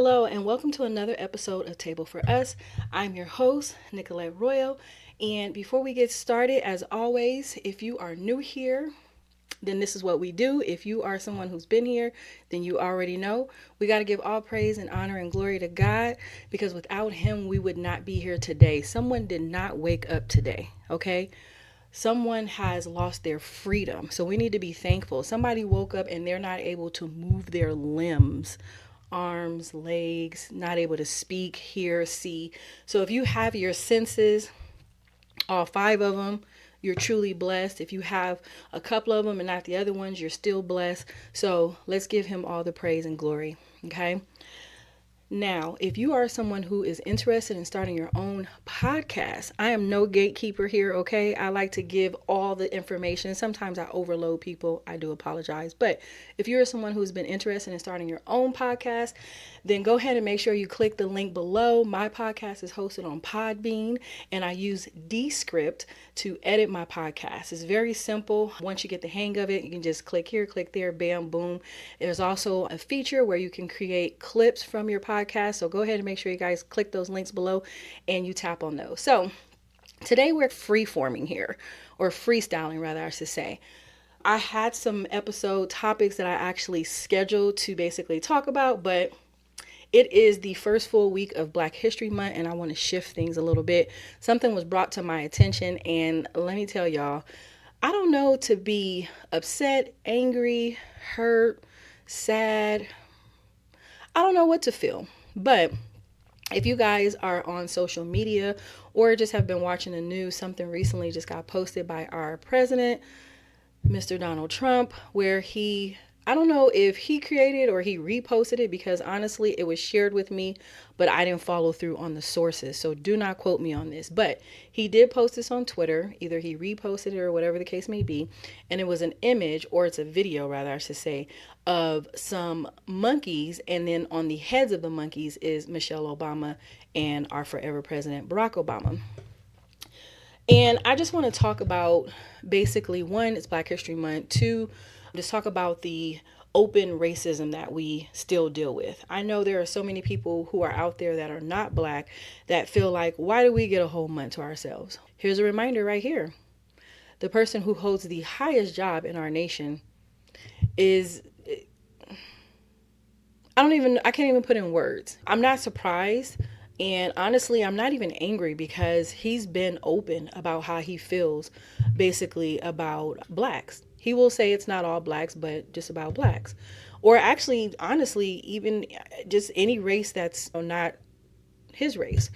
Hello, and welcome to another episode of Table for Us. I'm your host, Nicolette Royal. And before we get started, as always, if you are new here, then this is what we do. If you are someone who's been here, then you already know. We got to give all praise and honor and glory to God, because without Him, we would not be here today. Someone did not wake up today, okay? Someone has lost their freedom. So we need to be thankful. Somebody woke up and they're not able to move their limbs, arms, legs, not able to speak, hear, see. So if you have your senses, all five of them, you're truly blessed. If you have a couple of them and not the other ones, you're still blessed. So let's give Him all the praise and glory. Okay. Now, if you are someone who is interested in starting your own podcast, I am no gatekeeper here, okay? I like to give all the information. Sometimes I overload people. I do apologize. But if you're someone who's been interested in starting your own podcast, then go ahead and make sure you click the link below. My podcast is hosted on Podbean, and I use Descript to edit my podcast. It's very simple. Once you get the hang of it, you can just click here, click there, bam, boom. There's also a feature where you can create clips from your podcast. So go ahead and make sure you guys click those links below and you tap on those. So today we're freeforming here, or freestyling rather, I should say. I had some episode topics that I actually scheduled to basically talk about, but it is the first full week of Black History Month, and I want to shift things a little bit. Something was brought to my attention, and let me tell y'all, I don't know to be upset, angry, hurt, sad. I don't know what to feel. But if you guys are on social media or just have been watching the news, something recently just got posted by our president, Mr. Donald Trump, where I don't know if he created or he reposted it, because honestly, it was shared with me, but I didn't follow through on the sources. So do not quote me on this. But he did post this on Twitter. Either he reposted it or whatever the case may be. And it was an image, or it's a video rather, I should say, of some monkeys. And then on the heads of the monkeys is Michelle Obama and our forever president, Barack Obama. And I just want to talk about, basically, one, it's Black History Month. Two, just talk about the open racism that we still deal with. I know there are so many people who are out there that are not Black that feel like, why do we get a whole month to ourselves? Here's a reminder right here. The person who holds the highest job in our nation is, I can't even put in words. I'm not surprised. And honestly, I'm not even angry, because he's been open about how he feels basically about Blacks. He will say it's not all Blacks, but just about Blacks. Or actually, honestly, even just any race that's not his race.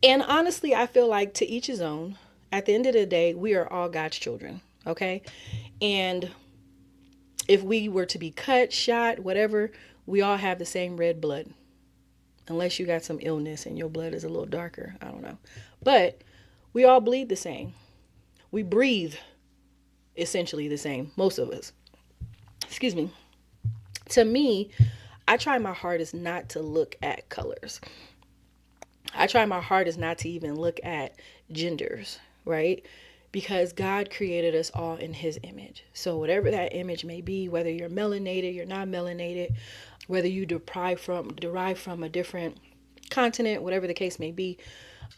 And honestly, I feel like to each his own. At the end of the day, we are all God's children, okay? And if we were to be cut, shot, whatever, we all have the same red blood. Unless you got some illness and your blood is a little darker. I don't know. But we all bleed the same. We breathe essentially the same. Most of us. Excuse me. To me, I try my hardest not to look at colors. I try my hardest not to even look at genders, right? Because God created us all in His image. So whatever that image may be, whether you're melanated, you're not melanated, whether you derive from a different continent, whatever the case may be,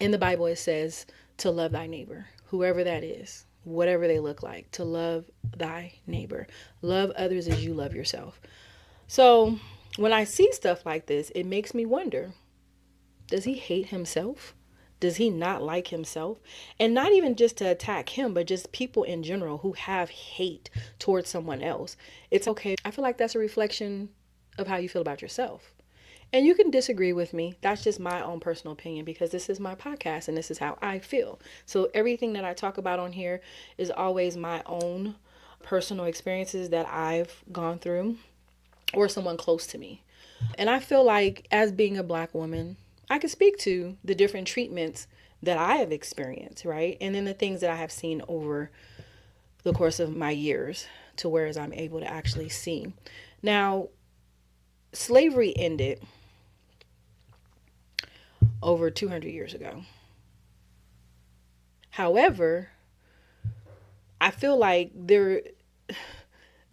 in the Bible it says to love thy neighbor, whoever that is, whatever they look like, to love thy neighbor. Love others as you love yourself. So when I see stuff like this, it makes me wonder, does he hate himself? Does he not like himself? And not even just to attack him, but just people in general who have hate towards someone else. It's okay. I feel like that's a reflection of how you feel about yourself. And you can disagree with me. That's just my own personal opinion, because this is my podcast and this is how I feel. So everything that I talk about on here is always my own personal experiences that I've gone through, or someone close to me. And I feel like, as being a Black woman, I can speak to the different treatments that I have experienced, right? And then the things that I have seen over the course of my years, to whereas I'm able to actually see. Now, slavery ended over 200 years ago. However, I feel like the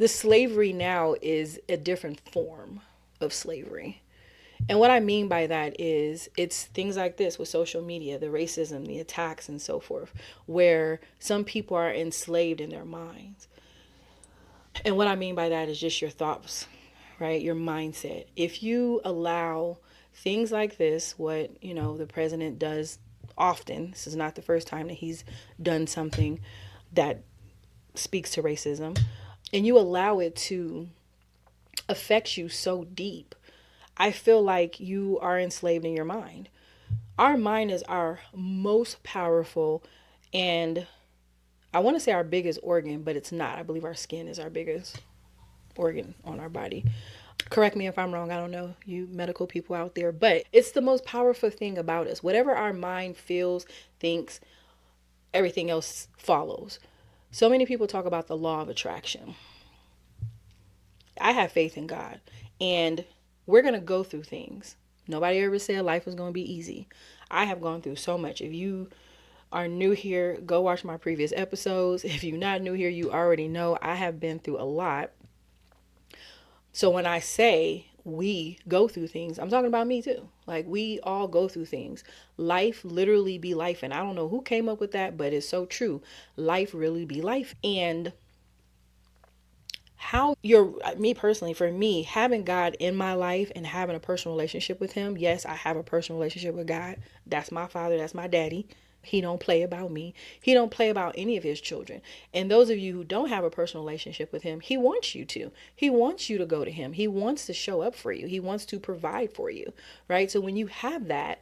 slavery now is a different form of slavery. And what I mean by that is it's things like this with social media, the racism, the attacks, and so forth, where some people are enslaved in their minds. And what I mean by that is just your thoughts, right? Your mindset. If you allow things like this, what, the president does often, this is not the first time that he's done something that speaks to racism, and you allow it to affect you so deep, I feel like you are enslaved in your mind. Our mind is our most powerful, and I want to say our biggest organ, but it's not. I believe our skin is our biggest organ on our body. Correct me if I'm wrong. I don't know, you medical people out there, but it's the most powerful thing about us. Whatever our mind feels, thinks, everything else follows. So many people talk about the law of attraction. I have faith in God, and we're going to go through things. Nobody ever said life was going to be easy. I have gone through so much. If you are new here, go watch my previous episodes. If you're not new here, you already know I have been through a lot. So when I say we go through things, I'm talking about me too. Like, we all go through things. Life literally be life. And I don't know who came up with that, but it's so true. Life really be life. And me personally, for me, having God in my life and having a personal relationship with him. Yes, I have a personal relationship with God. That's my father. That's my daddy. He don't play about me. He don't play about any of his children. And those of you who don't have a personal relationship with him, he wants you to. He wants you to go to him. He wants to show up for you. He wants to provide for you, right? So when you have that,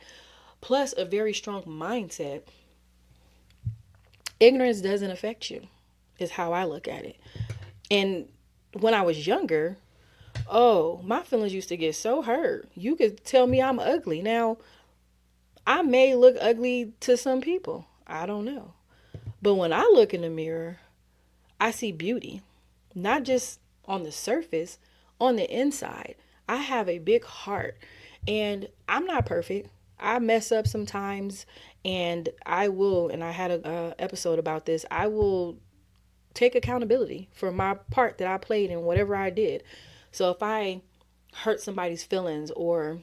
plus a very strong mindset, ignorance doesn't affect you, is how I look at it. And when I was younger, oh, my feelings used to get so hurt. You could tell me I'm ugly. Now, I may look ugly to some people. I don't know. But when I look in the mirror, I see beauty. Not just on the surface, on the inside. I have a big heart. And I'm not perfect. I mess up sometimes. And I had an episode about this, I will take accountability for my part that I played in whatever I did. So if I hurt somebody's feelings, or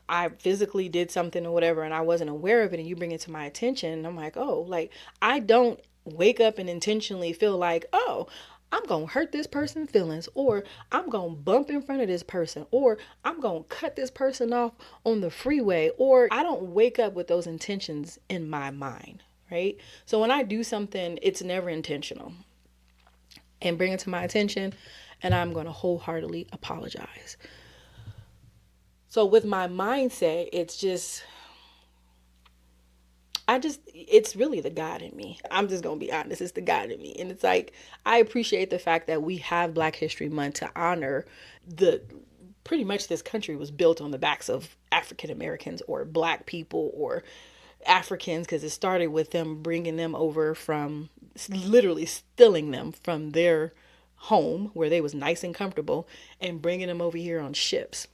I physically did something or whatever and I wasn't aware of it, and you bring it to my attention, and I'm like, oh, like, I don't wake up and intentionally feel like, oh, I'm going to hurt this person's feelings, or I'm going to bump in front of this person, or I'm going to cut this person off on the freeway, or I don't wake up with those intentions in my mind. Right? So when I do something, it's never intentional, and bring it to my attention, and I'm going to wholeheartedly apologize. So with my mindset, it's really the God in me. I'm just going to be honest. It's the God in me. And it's like, I appreciate the fact that we have Black History Month to honor pretty much this country was built on the backs of African Americans, or Black people, or Africans, because it started with them bringing them over from, literally stealing them from their home where they was nice and comfortable, and bringing them over here on ships.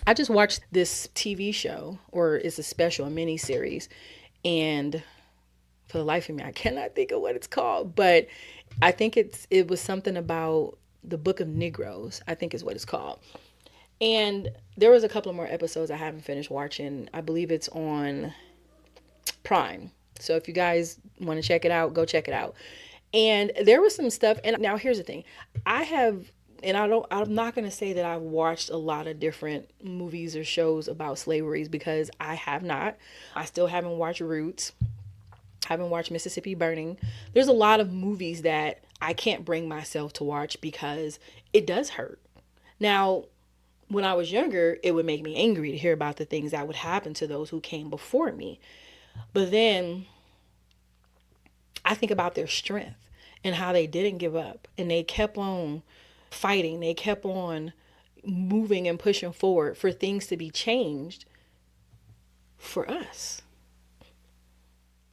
I just watched this TV show, or it's a special, a mini series, and for the life of me, I cannot think of what it's called, but I think it was something about the Book of Negroes, I think is what it's called. And there was a couple of more episodes I haven't finished watching. I believe it's on Prime. So if you guys want to check it out, go check it out. And there was some stuff. And now here's the thing. I'm not going to say that I've watched a lot of different movies or shows about slaveries, because I have not. I still haven't watched Roots. Haven't watched Mississippi Burning. There's a lot of movies that I can't bring myself to watch because it does hurt. Now, when I was younger, it would make me angry to hear about the things that would happen to those who came before me. But then I think about their strength and how they didn't give up, and they kept on fighting. They kept on moving and pushing forward for things to be changed for us.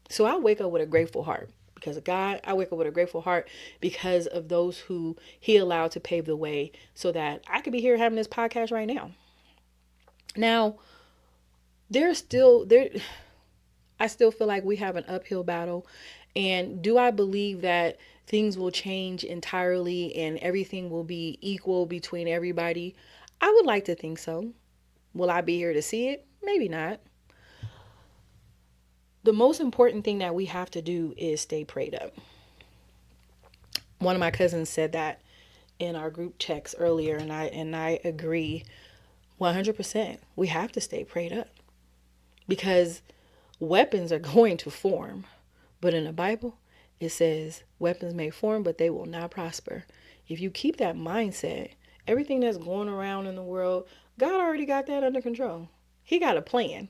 So I wake up with a grateful heart because of God. I wake up with a grateful heart because of those who he allowed to pave the way so that I could be here having this podcast right now. Now, I still feel like we have an uphill battle. And do I believe that things will change entirely and everything will be equal between everybody? I would like to think so. Will I be here to see it? Maybe not. The most important thing that we have to do is stay prayed up. One of my cousins said that in our group text earlier, and I agree 100%. We have to stay prayed up because weapons are going to form. But in the Bible, it says weapons may form, but they will not prosper. If you keep that mindset, everything that's going around in the world, God already got that under control. He got a plan.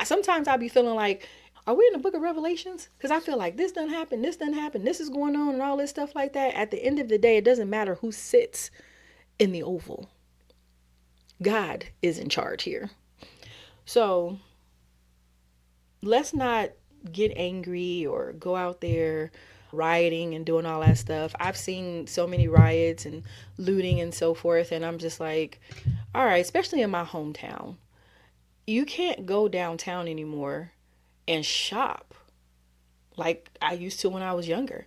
Sometimes I'll be feeling like, are we in the book of Revelations? Because I feel like this done happened, this is going on, and all this stuff like that. At the end of the day, it doesn't matter who sits in the oval. God is in charge here. So let's not get angry or go out there rioting and doing all that stuff. I've seen so many riots and looting and so forth, and I'm just like, all right, especially in my hometown. You can't go downtown anymore and shop like I used to when I was younger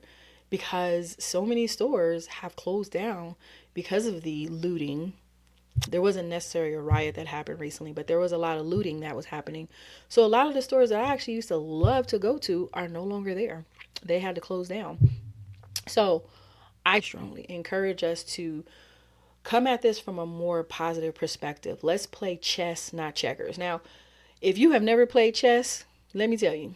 because so many stores have closed down because of the looting. There wasn't necessarily a riot that happened recently, but there was a lot of looting that was happening. So a lot of the stores that I actually used to love to go to are no longer there. They had to close down. So I strongly encourage us to come at this from a more positive perspective. Let's play chess, not checkers. Now, if you have never played chess, let me tell you,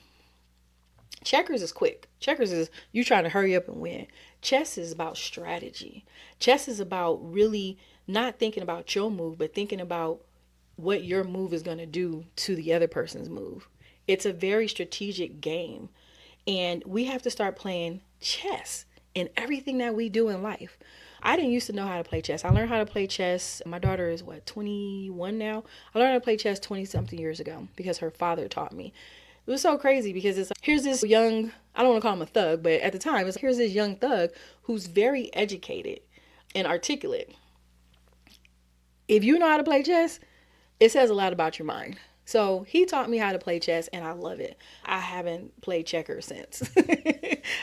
checkers is quick. Checkers is you trying to hurry up and win. Chess is about strategy. Chess is about really not thinking about your move, but thinking about what your move is going to do to the other person's move. It's a very strategic game. And we have to start playing chess in everything that we do in life. I didn't used to know how to play chess. I learned how to play chess. My daughter is 21 now. I learned how to play chess 20 something years ago because her father taught me. It was so crazy because it's like, here's this young, I don't want to call him a thug, but at the time, it's here's this young thug who's very educated and articulate. If you know how to play chess, it says a lot about your mind. So he taught me how to play chess and I love it. I haven't played checkers since.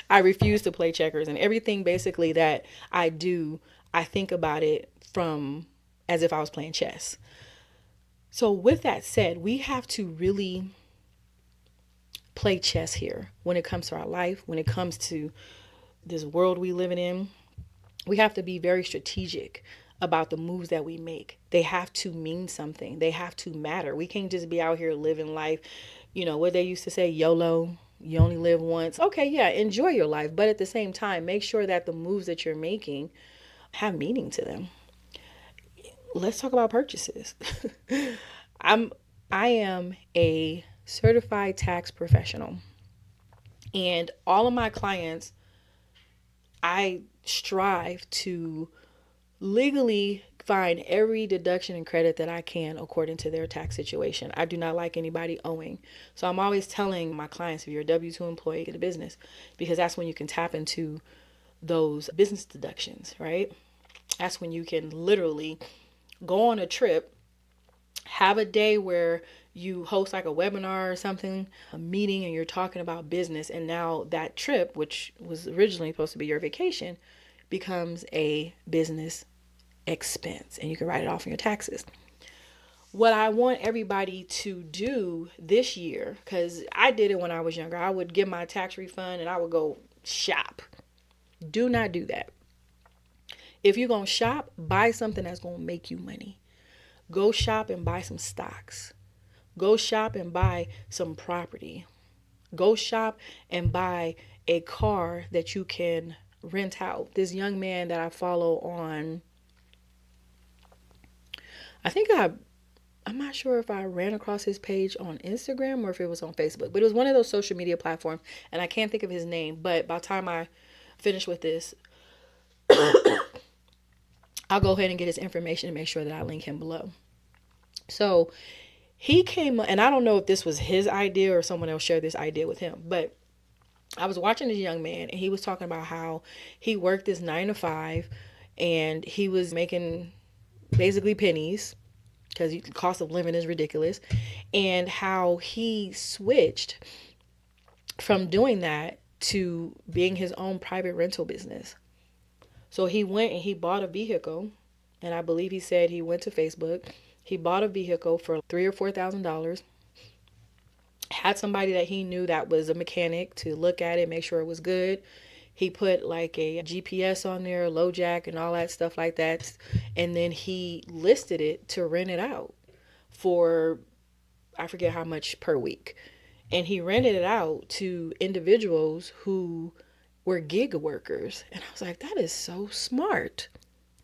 I refuse to play checkers, and everything basically that I do, I think about it from as if I was playing chess. So with that said, we have to really play chess here when it comes to our life, when it comes to this world we living in. We have to be very strategic about the moves that we make. They have to mean something. They have to matter. We can't just be out here living life, what they used to say, YOLO, you only live once. Okay, yeah, enjoy your life, but at the same time, make sure that the moves that you're making have meaning to them. Let's talk about purchases. I am a certified tax professional, and all of my clients, I strive to legally find every deduction and credit that I can according to their tax situation. I do not like anybody owing. So I'm always telling my clients, if you're a W-2 employee, get a business, because that's when you can tap into those business deductions, right? That's when you can literally go on a trip, have a day where you host like a webinar or something, a meeting, and you're talking about business. And now that trip, which was originally supposed to be your vacation, becomes a business expense, and you can write it off on your taxes. What I want everybody to do this year, because I did it when I was younger, I would get my tax refund and I would go shop. Do not do that. If you're going to shop, buy something that's going to make you money. Go shop and buy some stocks. Go shop and buy some property. Go shop and buy a car that you can rent out. This young man that I follow on, I'm not sure if I ran across his page on Instagram or if it was on Facebook, but it was one of those social media platforms, and I can't think of his name. But by the time I finish with this, I'll go ahead and get his information and make sure that I link him below. So he came, and I don't know if this was his idea or someone else shared this idea with him, but I was watching this young man and he was talking about how he worked this 9 to 5 and he was making basically pennies because the cost of living is ridiculous, and how he switched from doing that to being his own private rental business. So he went and he bought a vehicle, and I believe he said he went to Facebook. He bought a vehicle for $3,000 or $4,000. Had somebody that he knew that was a mechanic to look at it, make sure it was good. He put like a GPS on there, low jack, and all that stuff like that. And then he listed it to rent it out for, I forget how much per week. And he rented it out to individuals who were gig workers. And I was like, that is so smart.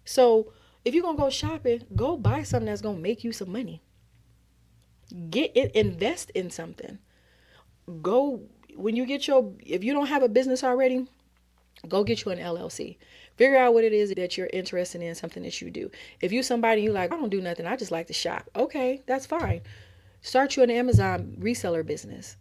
So if you're going to go shopping, go buy something that's going to make you some money. Get it, invest in something. Go, when you get your, if you don't have a business already, go get you an LLC. Figure out what it is that you're interested in, something that you do. If you somebody you like, I don't do nothing, I just like to shop. Okay, that's fine. Start you an Amazon reseller business.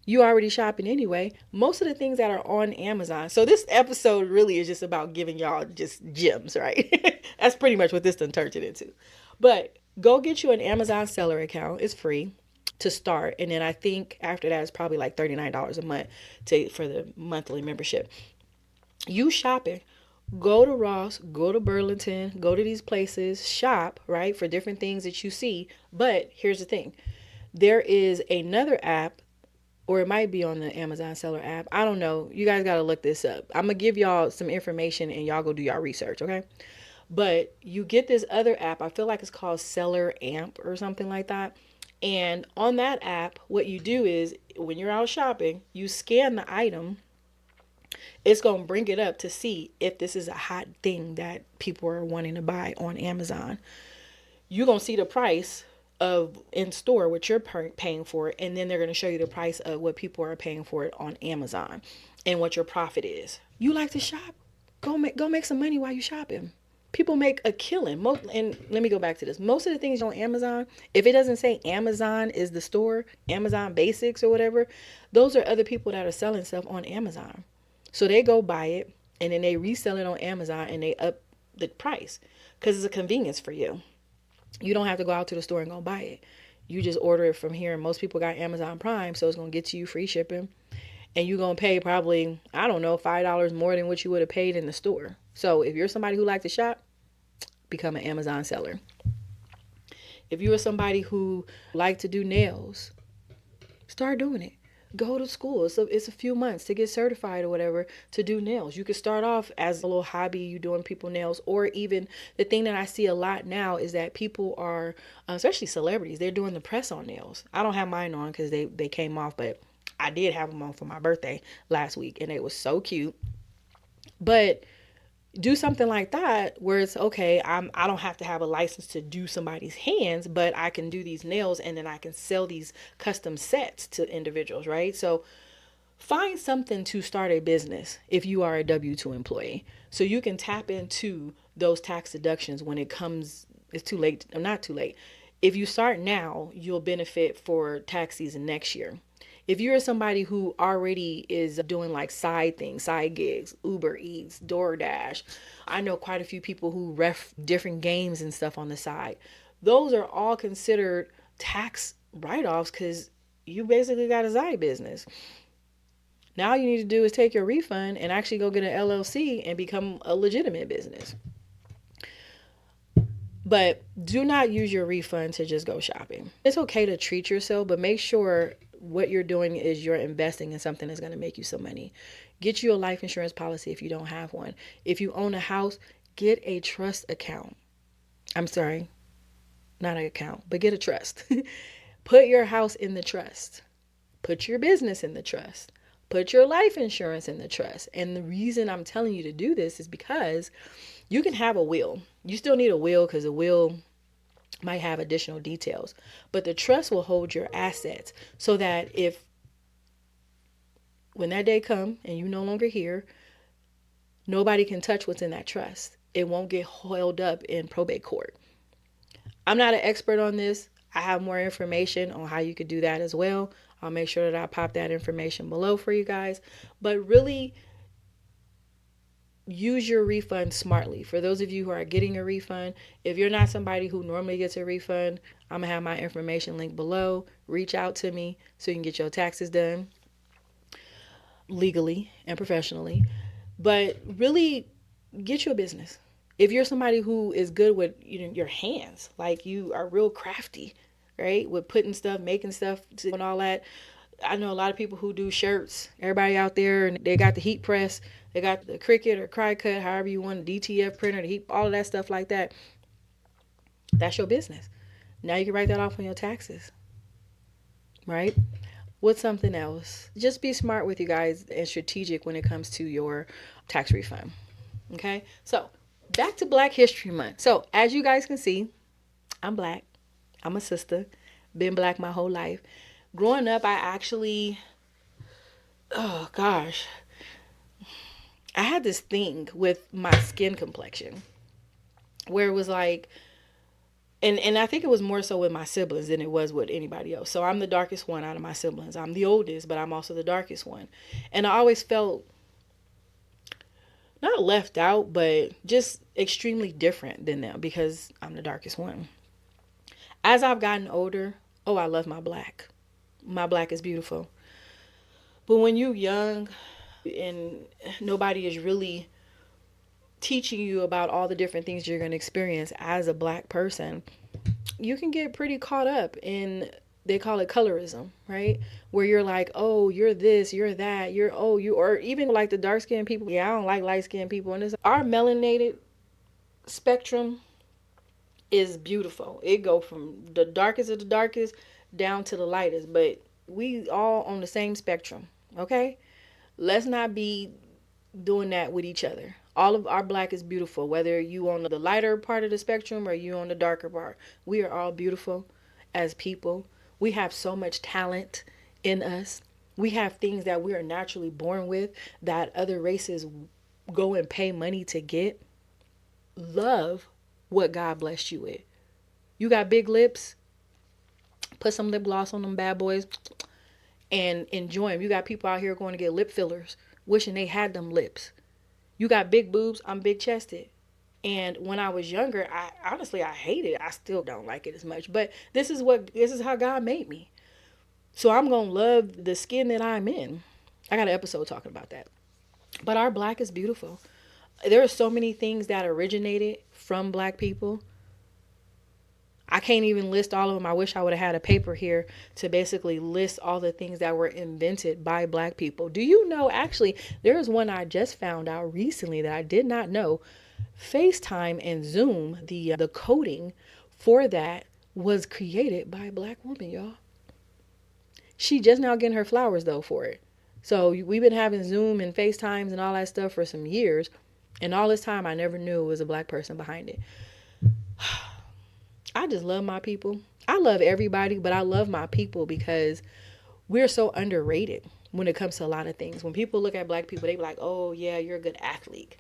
You already shopping anyway. Most of the things that are on Amazon. So this episode really is just about giving y'all just gems, right? That's pretty much what this done turned it into. But go get you an Amazon seller account. It's free to start. And then I think after that it's probably like $39 a month for the monthly membership. You shopping. Go to Ross, go to Burlington, go to these places, shop, right, for different things that you see. But here's the thing. There is another app, or it might be on the Amazon seller app. I don't know. You guys got to look this up. I'm going to give y'all some information and y'all go do y'all research, okay? But you get this other app. I feel like it's called Seller Amp or something like that. And on that app, what you do is when you're out shopping, you scan the item. It's going to bring it up to see if this is a hot thing that people are wanting to buy on Amazon. You're going to see the price of in store what you're paying for it, and then they're going to show you the price of what people are paying for it on Amazon and what your profit is. You like to shop? Go make some money while you shopping. People make a killing. And let me go back to this. Most of the things on Amazon, if it doesn't say Amazon is the store, Amazon Basics or whatever, those are other people that are selling stuff on Amazon. So they go buy it and then they resell it on Amazon and they up the price because it's a convenience for you. You don't have to go out to the store and go buy it. You just order it from here. And most people got Amazon Prime, so it's going to get to you free shipping. And you're going to pay probably, I don't know, $5 more than what you would have paid in the store. So if you're somebody who likes to shop, become an Amazon seller. If you are somebody who like to do nails, start doing it. Go to school. It's a few months to get certified or whatever to do nails. You could start off as a little hobby, you doing people nails, or even the thing that I see a lot now is that people are, especially celebrities, they're doing the press on nails. I don't have mine on because they came off, but I did have them on for my birthday last week and it was so cute. But do something like that where it's okay, I don't have to have a license to do somebody's hands, but I can do these nails and then I can sell these custom sets to individuals, right? So find something to start a business if you are a W-2 employee so you can tap into those tax deductions when it comes. It's too late, not too late. If you start now, you'll benefit for tax season next year. If you're somebody who already is doing like side things, side gigs, Uber Eats, DoorDash, I know quite a few people who ref different games and stuff on the side. Those are all considered tax write-offs because you basically got a side business. Now you need to do is take your refund and actually go get an LLC and become a legitimate business. But do not use your refund to just go shopping. It's okay to treat yourself, but make sure what you're doing is you're investing in something that's going to make you some money. Get you a life insurance policy if you don't have one. If you own a house, get a trust account. I'm sorry, not an account, but get a trust. Put your house in the trust. Put your business in the trust. Put your life insurance in the trust. And the reason I'm telling you to do this is because you can have a will. You still need a will because a will might have additional details, but the trust will hold your assets so that if when that day come and you no longer here, nobody can touch what's in that trust. It won't get held up in probate court. I'm not an expert on this. I have more information on how you could do that as well. I'll make sure that I pop that information below for you guys, but really use your refund smartly. For those of you who are getting a refund, if you're not somebody who normally gets a refund, I'm gonna have my information linked below. Reach out to me so you can get your taxes done legally and professionally. But really get you a business. If you're somebody who is good with your hands, like you are real crafty, right? With putting stuff, making stuff and all that. I know a lot of people who do shirts. Everybody out there, and they got the heat press, they got the Cricut or Cricut, however you want, the DTF printer, the heat, all of that stuff like that. That's your business. Now you can write that off on your taxes, right? What's something else? Just be smart with you guys and strategic when it comes to your tax refund. Okay, so back to Black History Month. So as you guys can see, I'm Black. I'm a sister. Been Black my whole life. Growing up, I actually, oh gosh, I had this thing with my skin complexion where it was like, and I think it was more so with my siblings than it was with anybody else. So I'm the darkest one out of my siblings. I'm the oldest, but I'm also the darkest one. And I always felt not left out, but just extremely different than them because I'm the darkest one. As I've gotten older, oh, I love my black. My black is beautiful. But when you're young and nobody is really teaching you about all the different things you're going to experience as a black person, you can get pretty caught up in, they call it colorism, right? Where you're like, oh, you're this, you're that, or even like the dark skinned people. Yeah, I don't like light skinned people. And our melanated spectrum is beautiful. It go from the darkest of the darkest down to the lightest, but we all on the same spectrum, okay? Let's not be doing that with each other. All of our black is beautiful, whether you on the lighter part of the spectrum or you on the darker part. We are all beautiful as people. We have so much talent in us. We have things that we are naturally born with that other races go and pay money to get. Love what God blessed you with. You got big lips, put some lip gloss on them bad boys and enjoy them. You got people out here going to get lip fillers, wishing they had them lips. You got big boobs, I'm big chested. And when I was younger, I honestly hated it. I still don't like it as much. But this is how God made me. So I'm gonna love the skin that I'm in. I got an episode talking about that. But our black is beautiful. There are so many things that originated from black people. I can't even list all of them. I wish I would have had a paper here to basically list all the things that were invented by black people. Do you know, actually, there's one I just found out recently that I did not know. FaceTime and Zoom, the coding for that was created by a black woman, y'all. She just now getting her flowers, though, for it. So we've been having Zoom and FaceTimes and all that stuff for some years. And all this time, I never knew it was a black person behind it. I just love my people. I love everybody, but I love my people because we're so underrated when it comes to a lot of things. When people look at black people, they be like, oh, yeah, you're a good athlete.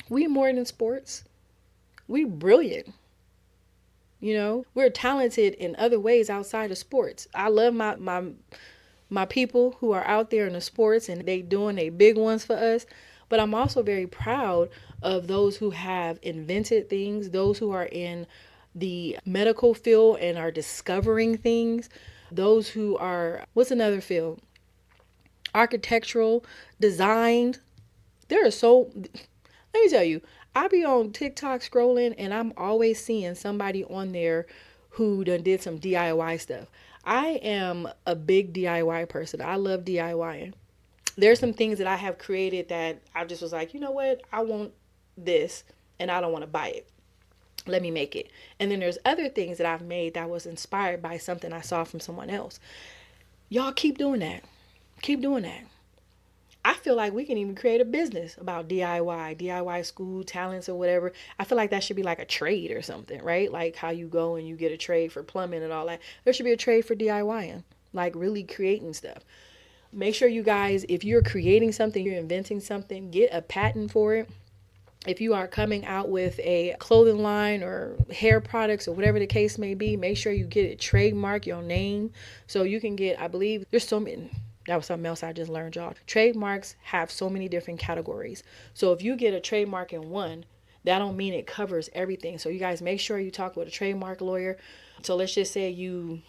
We more than sports. We brilliant. You know, we're talented in other ways outside of sports. I love my people who are out there in the sports and they doing they big ones for us. But I'm also very proud of those who have invented things, those who are in the medical field and are discovering things, those who are, what's another field? Architectural, designed. There are so, let me tell you, I be on TikTok scrolling and I'm always seeing somebody on there who done did some DIY stuff. I am a big DIY person. I love DIYing. There's some things that I have created that I just was like, you know what? I want this and I don't want to buy it. Let me make it. And then there's other things that I've made that was inspired by something I saw from someone else. Y'all keep doing that. Keep doing that. I feel like we can even create a business about DIY school talents or whatever. I feel like that should be like a trade or something, right? Like how you go and you get a trade for plumbing and all that. There should be a trade for DIYing, like really creating stuff. Make sure you guys, if you're creating something, you're inventing something, get a patent for it. If you are coming out with a clothing line or hair products or whatever the case may be, make sure you get it, trademark your name so you can get, I believe there's so many, that was something else I just learned, y'all. Trademarks have so many different categories. So if you get a trademark in one, that don't mean it covers everything. So you guys make sure you talk with a trademark lawyer. So let's just say you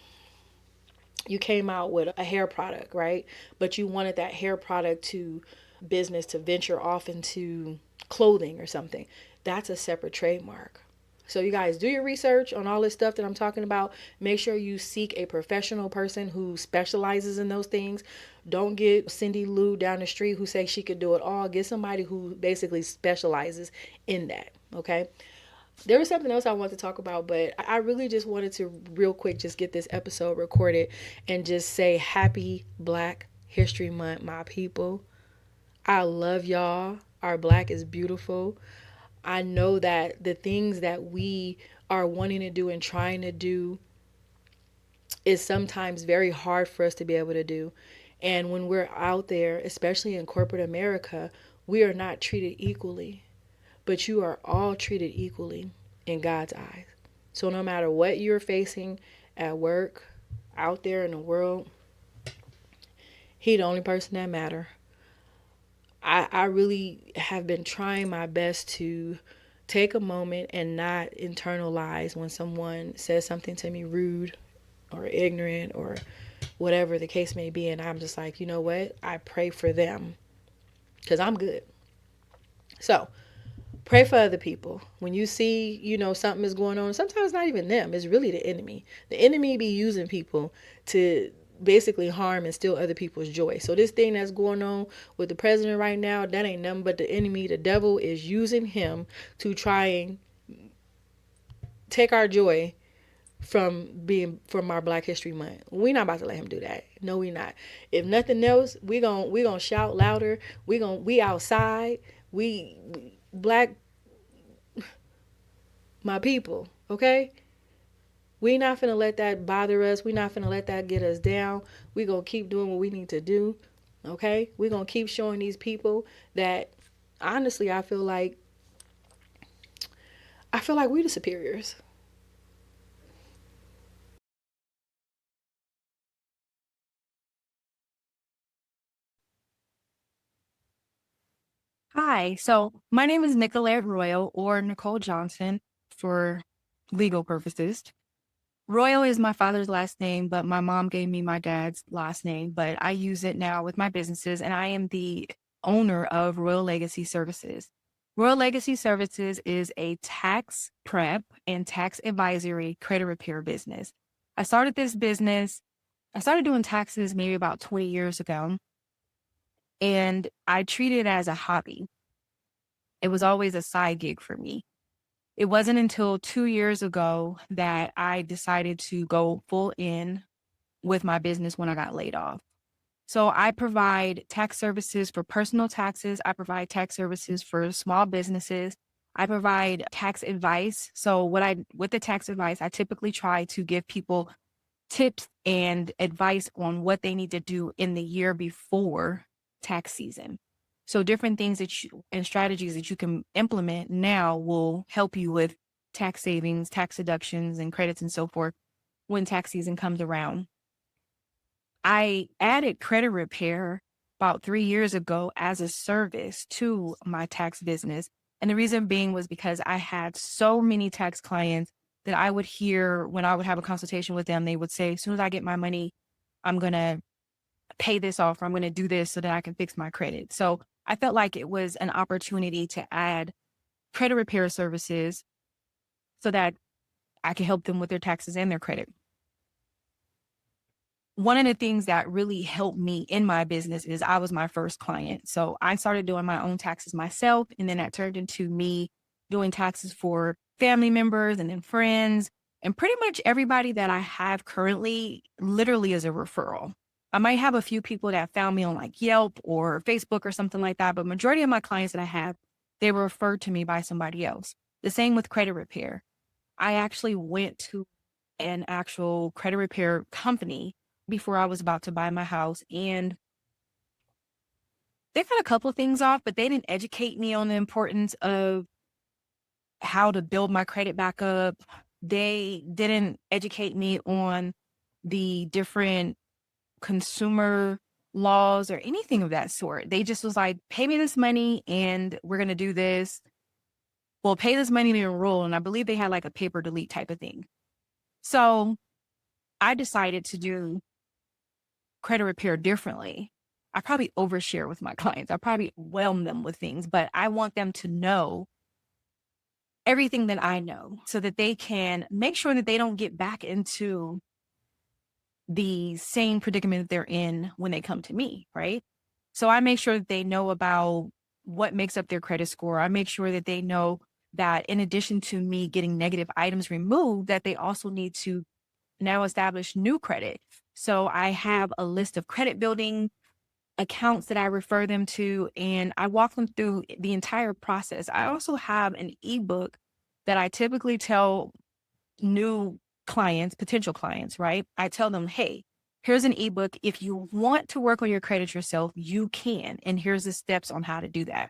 came out with a hair product, right? But you wanted that hair product to venture off into clothing or something. that's a separate trademark. So you guys do your research on all this stuff that I'm talking about. Make sure you seek a professional person who specializes in those things. Don't get Cindy Lou down the street who says she could do it all. Get somebody who basically specializes in that. Okay. There was something else I wanted to talk about, but I really just wanted to real quick just get this episode recorded and just say happy Black History Month, my people. I love y'all. Our black is beautiful. I know that the things that we are wanting to do and trying to do is sometimes very hard for us to be able to do. And when we're out there, especially in corporate America, we are not treated equally. But you are all treated equally in God's eyes. So no matter what you're facing at work, out there in the world, He the only person that matter. I really have been trying my best to take a moment and not internalize when someone says something to me rude or ignorant or whatever the case may be. And I'm just like, you know what? I pray for them because I'm good. So pray for other people. When you see, something is going on, sometimes it's not even them. It's really the enemy. The enemy be using people to basically harm and steal other people's joy. So this thing that's going on with the president right now, that ain't nothing but the enemy. The devil is using him to try and take our joy from our Black History Month. We not about to let him do that. No, we not. If nothing else, we gonna shout louder. We outside. We black, my people, okay? We not finna let that bother us. We not finna let that get us down. We gonna keep doing what we need to do, okay? We gonna keep showing these people that, honestly, I feel like we the superiors. Hi, so my name is Nicolette Royal or Nicole Johnson for legal purposes. Royal is my father's last name, but my mom gave me my dad's last name, but I use it now with my businesses, and I am the owner of Royal Legacy Services. Royal Legacy Services is a tax prep and tax advisory credit repair business. I started this business, I started doing taxes maybe about 20 years ago, and I treat it as a hobby. It was always a side gig for me. It wasn't until 2 years ago that I decided to go full in with my business when I got laid off. So I provide tax services for personal taxes. I provide tax services for small businesses. I provide tax advice. So with the tax advice, I typically try to give people tips and advice on what they need to do in the year before tax season. So different things and strategies that you can implement now will help you with tax savings, tax deductions, and credits and so forth when tax season comes around. I added credit repair about 3 years ago as a service to my tax business. And the reason being was because I had so many tax clients that I would hear when I would have a consultation with them. They would say, as soon as I get my money, I'm going to pay this off, or I'm going to do this so that I can fix my credit. So I felt like it was an opportunity to add credit repair services so that I could help them with their taxes and their credit. One of the things that really helped me in my business is I was my first client. So I started doing my own taxes myself. And then that turned into me doing taxes for family members and then friends. And pretty much everybody that I have currently literally is a referral. I might have a few people that found me on like Yelp or Facebook or something like that. But majority of my clients that I have, they were referred to me by somebody else. The same with credit repair. I actually went to an actual credit repair company before I was about to buy my house. And they got a couple of things off, but they didn't educate me on the importance of how to build my credit back up. They didn't educate me on the different consumer laws or anything of that sort. They just was like, pay me this money and we're going to do this. Well, pay this money to enroll. And I believe they had like a paper delete type of thing. So I decided to do credit repair differently. I probably overshare with my clients. I probably whelm them with things, but I want them to know everything that I know so that they can make sure that they don't get back into the same predicament that they're in when they come to me, right? So I make sure that they know about what makes up their credit score. I make sure that they know that in addition to me getting negative items removed, that they also need to now establish new credit. So I have a list of credit building accounts that I refer them to, and I walk them through the entire process. I also have an ebook that I typically tell new clients, potential clients, right? I tell them, hey, here's an ebook. If you want to work on your credit yourself, you can. And here's the steps on how to do that.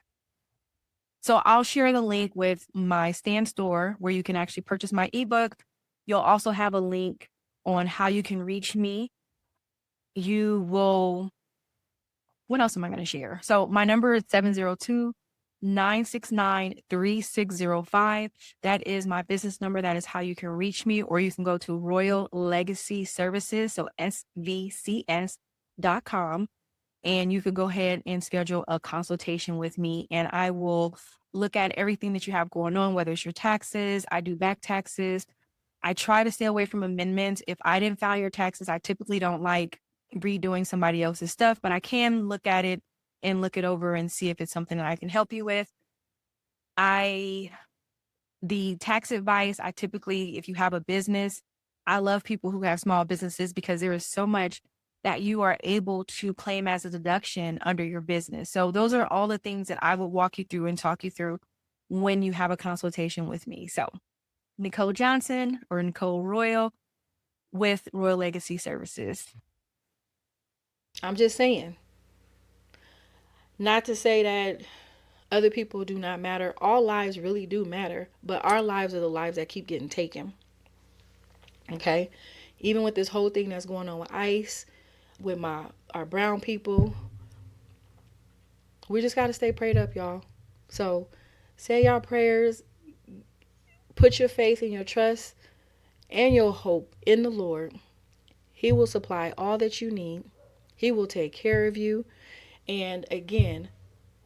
So I'll share the link with my Stan store where you can actually purchase my ebook. You'll also have a link on how you can reach me. You will, what else am I going to share? So my number is 702-969-3605. That is my business number. That is how you can reach me, or you can go to Royal Legacy Services, so svcs.com, and you can go ahead and schedule a consultation with me, and I will look at everything that you have going on, whether it's your taxes. I do back taxes. I try to stay away from amendments. If I didn't file your taxes, I typically don't like redoing somebody else's stuff, but I can look at it and look it over and see if it's something that I can help you with. The tax advice, I typically, if you have a business, I love people who have small businesses because there is so much that you are able to claim as a deduction under your business. So those are all the things that I will walk you through and talk you through when you have a consultation with me. So Nicole Johnson or Nicole Royal with Royal Legacy Services. I'm just saying, not to say that other people do not matter. All lives really do matter, but our lives are the lives that keep getting taken. Okay? Even with this whole thing that's going on with ICE, with our brown people, we just got to stay prayed up, y'all. So say y'all prayers, put your faith and your trust and your hope in the Lord. He will supply all that you need. He will take care of you. And again,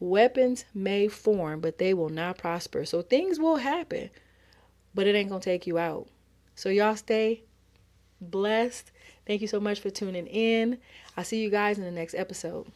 weapons may form, but they will not prosper. So things will happen, but it ain't going to take you out. So y'all stay blessed. Thank you so much for tuning in. I'll see you guys in the next episode.